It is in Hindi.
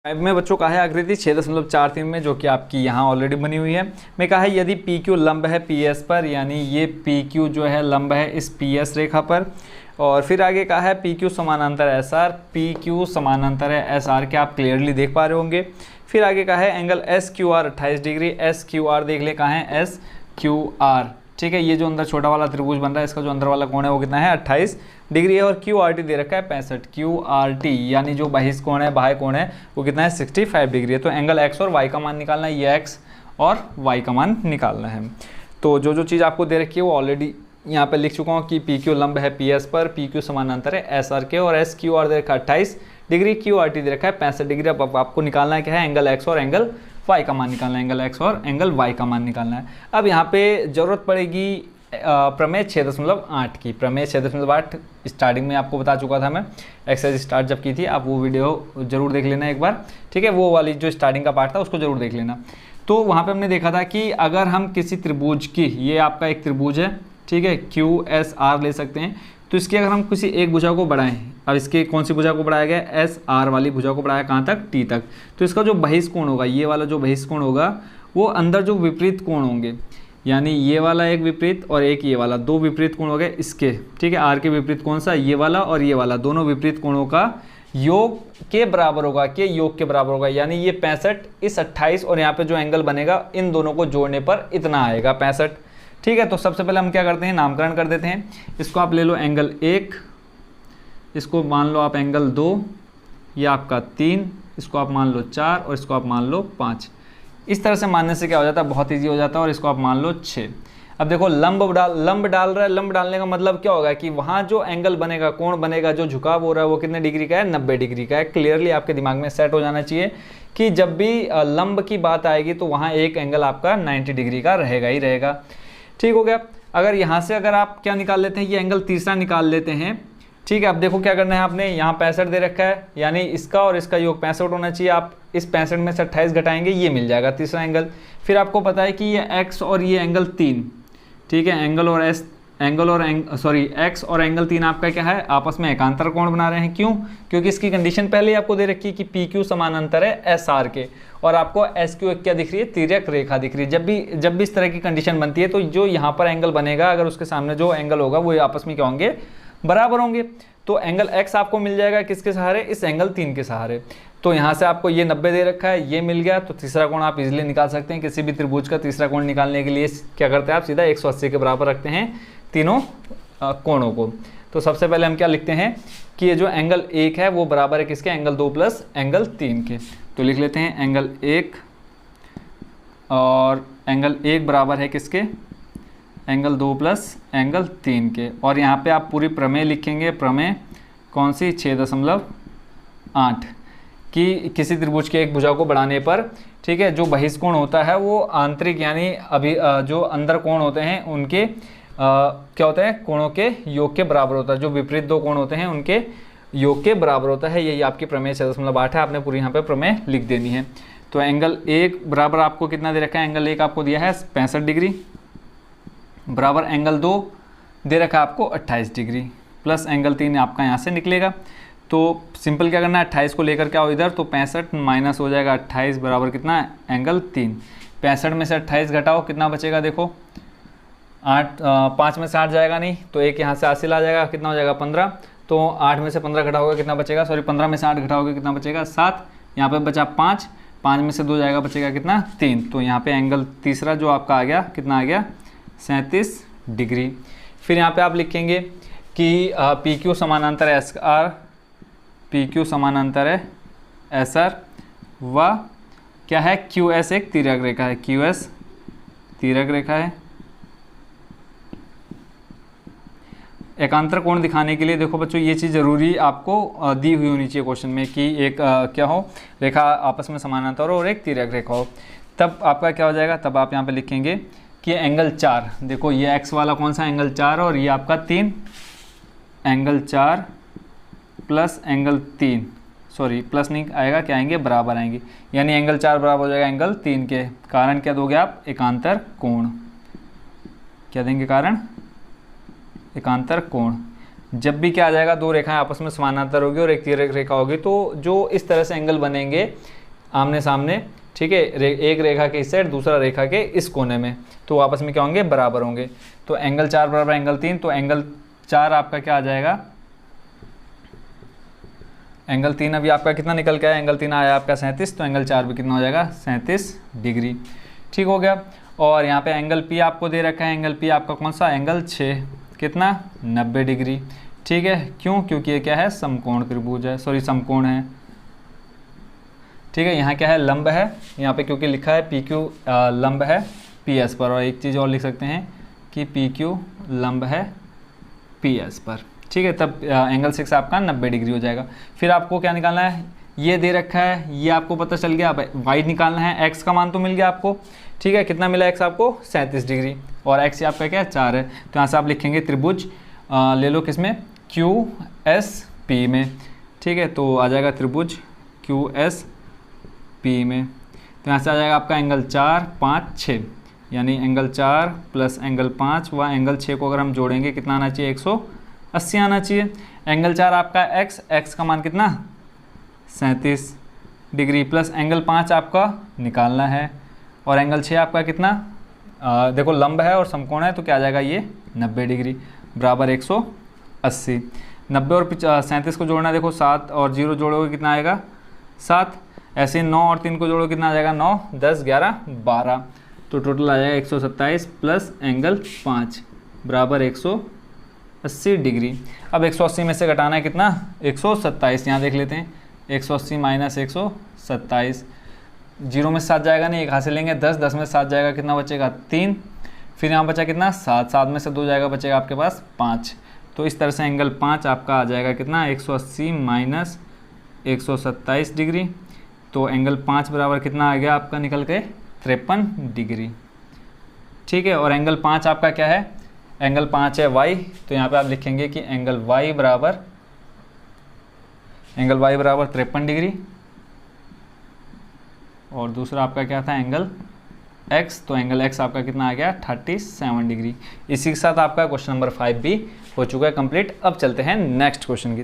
में बच्चों का है आकृति 6.43 में, जो कि आपकी यहाँ ऑलरेडी बनी हुई है। मैं कहा है यदि पी क्यू लंब है पी एस पर, यानी ये पी क्यू जो है लंब है इस पी एस रेखा पर, और फिर आगे कहा है पी क्यू समानांतर एस आर, पी क्यू समानांतर है एस आर के, आप क्लियरली देख पा रहे होंगे। फिर आगे कहा है angle S Q R 28 degree, S Q R देख ले कहाँ है एस क्यू आर, ठीक है। ये जो अंदर छोटा वाला त्रिभुज बन रहा है इसका जो अंदर वाला कोण है वो कितना है 28 डिग्री है, और क्यू आर टी दे रखा है 65, क्यू आर टी यानी जो बहिष कोण है बाह्य कोण है वो कितना है 65 डिग्री है। तो एंगल एक्स और वाई का मान निकालना है, ये एक्स और वाई का मान निकालना है। तो जो जो चीज़ आपको दे रखी है वो ऑलरेडी यहाँ पे लिख चुका हूँ कि पी क्यू लंब है पी एस पर, पी क्यू समानांतर है एस आर के, और एस क्यू आर दे रखा है 28 डिग्री, क्यू आर टी दे रखा है 65 डिग्री। अब आपको निकालना है क्या है एंगल एक्स और एंगल वाई का मान निकालना है, एंगल एक्स और एंगल वाई का मान निकालना है। अब यहाँ पे जरूरत पड़ेगी प्रमेय 6.8 की। प्रमेय 6.8 स्टार्टिंग में आपको बता चुका था मैं, एक्सरसाइज स्टार्ट जब की थी, आप वो वीडियो जरूर देख लेना एक बार, ठीक है। वो वाली जो स्टार्टिंग का पार्ट था उसको जरूर देख लेना। तो वहाँ पे हमने देखा था कि अगर हम किसी त्रिभुज की, ये आपका एक त्रिभुज है, ठीक है, क्यू एस आर ले सकते हैं, तो इसकी अगर हम किसी एक भुजा को बढ़ाएं, अब इसके कौन सी भुजा को बढ़ाया गया एस आर वाली भुजा को बढ़ाया कहाँ तक टी तक, तो इसका जो बहिष कोण होगा, ये वाला जो बहिष कोण होगा वो अंदर जो विपरीत कोण होंगे, यानी ये वाला एक विपरीत और एक ये वाला, दो विपरीत कोण हो गए इसके, ठीक है। आर के विपरीत कौन सा, ये वाला और ये वाला, दोनों विपरीत कोणों का योग के बराबर होगा, के योग के बराबर होगा, यानी ये 65 इस 28 और यहाँ पे जो एंगल बनेगा इन दोनों को जोड़ने पर इतना आएगा 65, ठीक है। तो सबसे पहले हम क्या करते हैं नामकरण कर देते हैं। इसको आप ले लो एंगल 1, इसको मान लो आप एंगल 2, ये आपका 3, इसको आप मान लो 4 और इसको आप मान लो 5। इस तरह से मानने से क्या हो जाता है, बहुत ईजी हो जाता है, और इसको आप मान लो 6। अब देखो लंब डाल रहा है, लंब डालने का मतलब क्या होगा कि वहाँ जो एंगल बनेगा, कोण बनेगा, जो झुकाव हो रहा है वो कितने डिग्री का है 90 डिग्री का है। क्लियरली आपके दिमाग में सेट हो जाना चाहिए कि जब भी लंब की बात आएगी तो वहाँ एक एंगल आपका 90 डिग्री का रहेगा ही रहेगा, ठीक हो गया। अगर यहाँ से अगर आप क्या निकाल लेते हैं, ये एंगल तीसरा निकाल लेते हैं, ठीक है। अब देखो क्या करना है आपने, यहाँ 65 दे रखा है, यानी इसका और इसका योग 65 होना चाहिए। आप इस 65 में से 28 घटाएंगे, ये मिल जाएगा तीसरा एंगल। फिर आपको पता है कि ये x और ये एंगल 3, ठीक है, एक्स और एंगल 3 आपका क्या है आपस में एकांतर कोण बना रहे हैं। क्यों? क्योंकि इसकी कंडीशन पहले ही आपको दे रखी है कि पी क्यू समानांतर है एस आर के, और आपको एस क्यू क्या दिख रही है, तिर्यक रेखा दिख रही है। जब भी इस तरह की कंडीशन बनती है तो जो यहाँ पर एंगल बनेगा, अगर उसके सामने जो एंगल होगा वो आपस में क्या होंगे, बराबर होंगे। तो एंगल x आपको मिल जाएगा किसके सहारे, इस एंगल 3 के सहारे। तो यहाँ से आपको ये 90 दे रखा है, ये मिल गया, तो तीसरा कोण आप इजीली निकाल सकते हैं। किसी भी त्रिभुज का तीसरा कोण निकालने के लिए क्या करते हैं आप, सीधा 180 के बराबर रखते हैं तीनों कोणों को। तो सबसे पहले हम क्या लिखते हैं कि ये जो एंगल 1 है वो बराबर है किसके, एंगल 2 प्लस एंगल 3 के। तो लिख लेते हैं एंगल 1 और एंगल 1 बराबर है किसके, एंगल 2 प्लस एंगल 3 के। और यहाँ पे आप पूरी प्रमेय लिखेंगे, प्रमेय कौन सी 6.8 कि किसी त्रिभुज के एक भुजा को बढ़ाने पर, ठीक है, जो बहिष्कोण होता है वो आंतरिक यानी अभी जो अंदर कोण होते हैं उनके क्या होता है, कोणों के योग के बराबर होता है। जो विपरीत दो कोण होते हैं उनके योग के बराबर होता है। यही आपकी प्रमेय 6.8 है, आपने पूरी यहाँ पे प्रमेय लिख देनी है। तो एंगल 1 बराबर आपको कितना दे रखा है, एंगल 1 आपको दिया है 65 डिग्री, बराबर एंगल 2 दे रखा है आपको 28 डिग्री, प्लस एंगल 3 आपका यहाँ से निकलेगा। तो सिंपल क्या करना है, 28 को लेकर के आओ इधर, तो 65 माइनस हो जाएगा 28 बराबर कितना है, एंगल 3। 65 में से 28 घटाओ कितना बचेगा, देखो 5 में से 8 जाएगा नहीं, तो एक यहाँ से हासिल आ जाएगा, कितना हो जाएगा 15। तो 8 में से 15 घटाओगे कितना बचेगा, 15 में से 8 घटाओगे कितना बचेगा 7, यहाँ पे बचा 5, 5 में से 2 जाएगा बचेगा कितना 3। तो यहाँ पे एंगल तीसरा जो आपका आ गया कितना आ गया 37 डिग्री। फिर यहाँ पे आप लिखेंगे कि पी क्यू समानांतर एस आर, पी क्यू समानांतर है एस आर, व क्या है क्यू एस एक तिर्यक रेखा है, क्यू एस तिर्यक रेखा है। एकांतर कोण दिखाने के लिए देखो बच्चों ये चीज़ जरूरी आपको दी हुई होनी चाहिए क्वेश्चन में कि एक क्या हो, रेखा आपस में समानांतर हो और एक तिर्यक रेखा हो, तब आपका क्या हो जाएगा, तब आप यहाँ पे लिखेंगे कि एंगल 4, देखो ये एक्स वाला कौन सा एंगल 4 और ये आपका 3, angle 4 plus angle 3, sorry plus नहीं आएगा, क्या आएंगे बराबर आएंगे, यानी एंगल 4 बराबर हो जाएगा एंगल 3 के। कारण क्या दोगे आप, एकांतर कोण, क्या देंगे कारण, एकांतर कोण। जब भी क्या आ जाएगा, दो रेखाएं आपस में समानांतर होगी और एक तिर्यक रेखा होगी, तो जो इस तरह से एंगल बनेंगे आमने सामने, ठीक है, एक रेखा के इस साइड, दूसरा रेखा के इस कोने में, तो आपस में क्या होंगे, बराबर होंगे। तो एंगल 4 बराबर एंगल 3, तो एंगल 4 आपका क्या आ जाएगा, एंगल 3 अभी आपका कितना निकल के आया, एंगल 3 आया आपका 37, तो एंगल 4 भी कितना हो जाएगा, 37 डिग्री। ठीक हो गया। और यहाँ पे एंगल पी आपको दे रखा है, एंगल पी आपका कौन सा, एंगल 6, कितना, 90 डिग्री। ठीक है, क्यों, क्योंकि ये क्या है, समकोण त्रिभुज है, सॉरी समकोण है। ठीक है, यहाँ क्या है, लंब है, यहाँ पे क्योंकि लिखा है पी क्यू लंब है पी एस पर, और एक चीज़ और लिख सकते हैं कि पी क्यू लंब है पी एस पर। ठीक है, तब एंगल 6 आपका 90 डिग्री हो जाएगा। फिर आपको क्या निकालना है, ये दे रखा है, ये आपको पता चल गया, वाई निकालना है, एक्स का मान तो मिल गया आपको। ठीक है, कितना मिला एक्स आपको, 37 डिग्री, और एक्स आपका क्या है, 4 है। तो यहाँ से आप लिखेंगे त्रिभुज ले लो किसमें, क्यू एस पी में। ठीक है, तो आ जाएगा त्रिभुज क्यू एस पी में। तो यहाँ से आ जाएगा आपका एंगल 4, 5, 6, यानी एंगल 4 प्लस एंगल 5 व एंगल 6 को अगर हम जोड़ेंगे कितना आना चाहिए, 180 आना चाहिए। एंगल 4 आपका एक्स का मान कितना, 37 डिग्री, प्लस एंगल 5 आपका निकालना है, और एंगल 6 आपका कितना, देखो लंब है और समकोण है, तो क्या आ जाएगा ये 90 डिग्री बराबर 180। 90 और 37 को जोड़ना है, देखो 7 और 0 जोड़ोगे कितना आएगा, 7। ऐसे 9 और 3 को जोड़ो कितना आ जाएगा, 9, 10, 11, 12, तो टोटल आ जाएगा 127 प्लस एंगल 5 बराबर 180 डिग्री। अब 180 में से घटाना है कितना, 127, यहाँ देख लेते हैं, 180 माइनस 127, 0 में 7 जाएगा नहीं, एक हाथ से लेंगे 10, 10 में 7 जाएगा, कितना बचेगा, 3, फिर यहाँ बचा कितना, 7, 7 में से 2 जाएगा, बचेगा आपके पास 5। तो इस तरह से एंगल 5 आपका आ जाएगा कितना, 180 माइनस 127 डिग्री, तो एंगल 5 बराबर कितना आ गया आपका निकल के, 53 डिग्री। ठीक है, और एंगल 5 आपका क्या है, एंगल 5 है y, तो यहाँ पे आप लिखेंगे कि एंगल y बराबर 53 डिग्री, और दूसरा आपका क्या था, एंगल x, तो एंगल x आपका कितना आ गया, 37 डिग्री। इसी के साथ आपका क्वेश्चन नंबर 5 भी हो चुका है कंप्लीट। अब चलते हैं नेक्स्ट क्वेश्चन की।